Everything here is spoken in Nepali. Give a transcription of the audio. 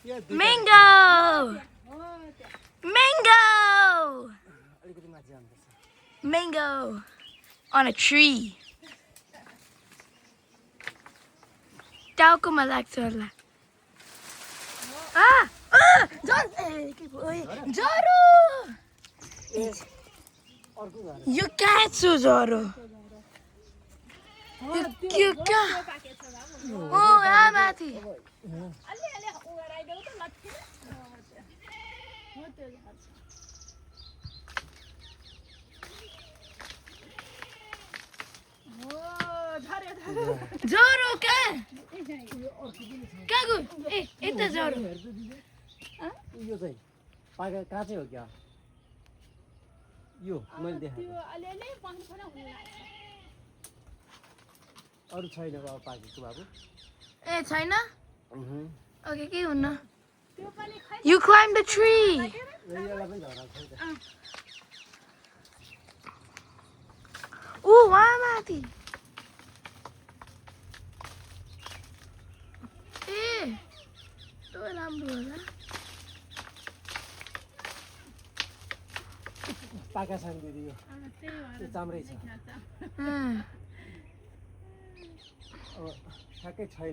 Mango! Mango! Mango on a tree. टाउकोमा लाग्छ होला ज्वरो यो कहाँ छु ज्वरो यो कहाँ ओ माथि ज्वरो कहाँ गयो ए यता ज्वरो यो चाहिँ पाका काँचै हो क्या यो मैले देखाएको अरू छैन अब पाकेको बाबु ए छैन ओके के हुन्न You climb the tree. यसलाई पनि झराएको छ Ooh, why माथि ए त्यो राम्रो होला पाका छन् दिदी यो चाम्रै छ अब ठ्याक्कै छैन